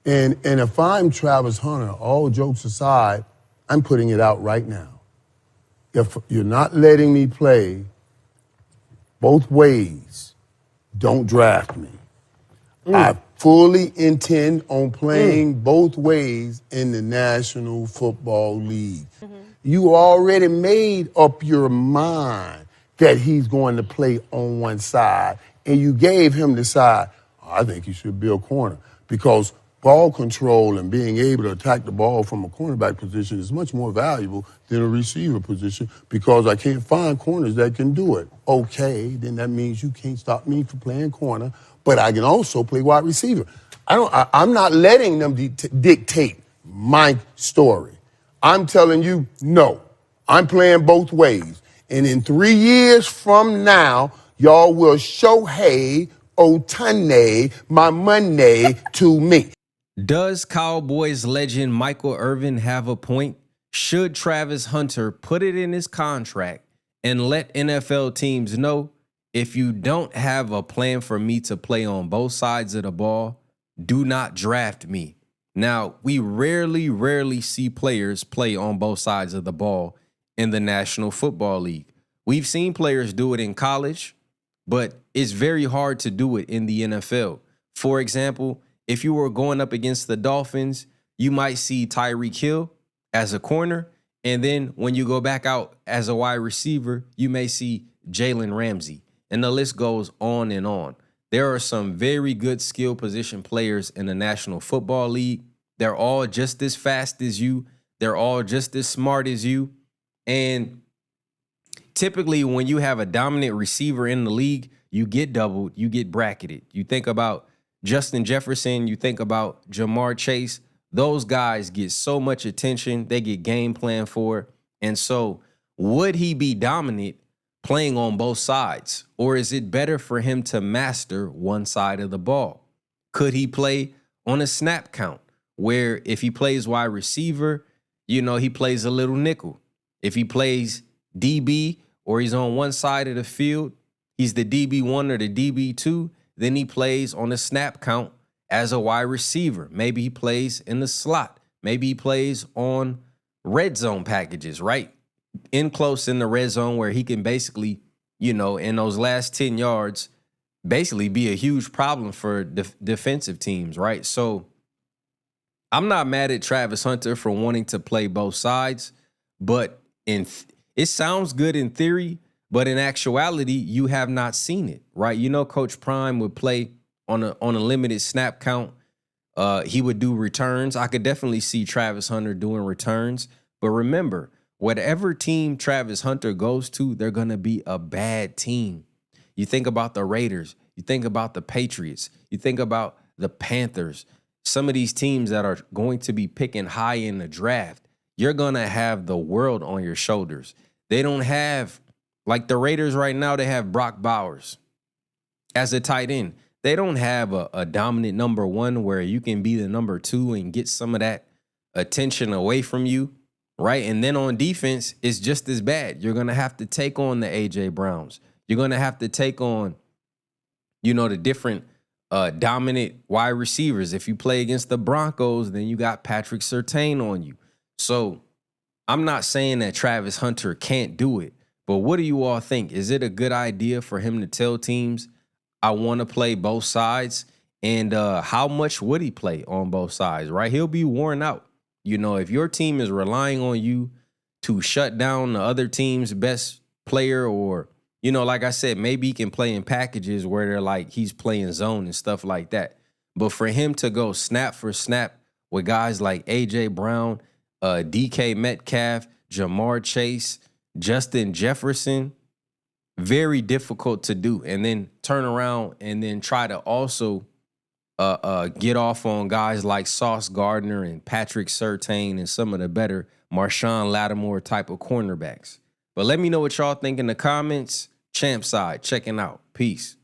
And if I'm Travis Hunter, all jokes aside, I'm putting it out right now. If you're not letting me play both ways, don't draft me. I fully intend on playing both ways in the National Football League. You already made up your mind that he's going to play on one side, and you gave him the side. I think he should be a corner because ball control and being able to attack the ball from a cornerback position is much more valuable than a receiver position because I can't find corners that can do it. Okay, then that means you can't stop me from playing corner, but I can also play wide receiver. I'm not letting them dictate my story. I'm telling you, no. I'm playing both ways. And in 3 years from now, y'all will Shohei Ohtani my money to me. Does Cowboys legend Michael Irvin have a point? Should Travis Hunter put it in his contract and let NFL teams know, if you don't have a plan for me to play on both sides of the ball, do not draft me? Now, we rarely see players play on both sides of the ball in the National Football League. We've seen players do it in college, but it's very hard to do it in the NFL. For example, if you were going up against the Dolphins, you might see Tyreek Hill as a corner, and then when you go back out as a wide receiver, you may see Jalen Ramsey, and the list goes on and on. There are some very good skill position players in the National Football League. They're all just as fast as you. They're all just as smart as you. And typically, when you have a dominant receiver in the league, you get doubled, you get bracketed. You think about Justin Jefferson, you think about Jamar Chase. Those guys get so much attention. They get game plan for. And so would he be dominant playing on both sides? Or is it better for him to master one side of the ball? Could he play on a snap count where if he plays wide receiver, he plays a little nickel? If he plays DB or he's on one side of the field, he's the DB1 or the DB2, then he plays on a snap count as a wide receiver. Maybe he plays in the slot. Maybe he plays on red zone packages, right? In close in the red zone where he can basically, in those last 10 yards, basically be a huge problem for defensive teams, right? So I'm not mad at Travis Hunter for wanting to play both sides, but it sounds good in theory, but in actuality, you have not seen it, right? Coach Prime would play on a limited snap count. He would do returns. I could definitely see Travis Hunter doing returns. But remember, whatever team Travis Hunter goes to, they're going to be a bad team. You think about the Raiders. You think about the Patriots. You think about the Panthers. Some of these teams that are going to be picking high in the draft, you're going to have the world on your shoulders. They don't have, like the Raiders right now, they have Brock Bowers as a tight end. They don't have a dominant number one where you can be the number two and get some of that attention away from you, right? And then on defense, it's just as bad. You're going to have to take on the A.J. Browns. You're going to have to take on, the different dominant wide receivers. If you play against the Broncos, then you got Patrick Surtain on you. So I'm not saying that Travis Hunter can't do it, but what do you all think? Is it a good idea for him to tell teams, I want to play both sides? And how much would he play on both sides, right? He'll be worn out. If your team is relying on you to shut down the other team's best player, or, like I said, maybe he can play in packages where they're like he's playing zone and stuff like that. But for him to go snap for snap with guys like A.J. Brown, DK Metcalf, Jamar Chase, Justin Jefferson, very difficult to do. And then turn around and then try to also get off on guys like Sauce Gardner and Patrick Surtain and some of the better Marshawn Lattimore type of cornerbacks. But let me know what y'all think in the comments. CHAMPSIDE, checking out. Peace.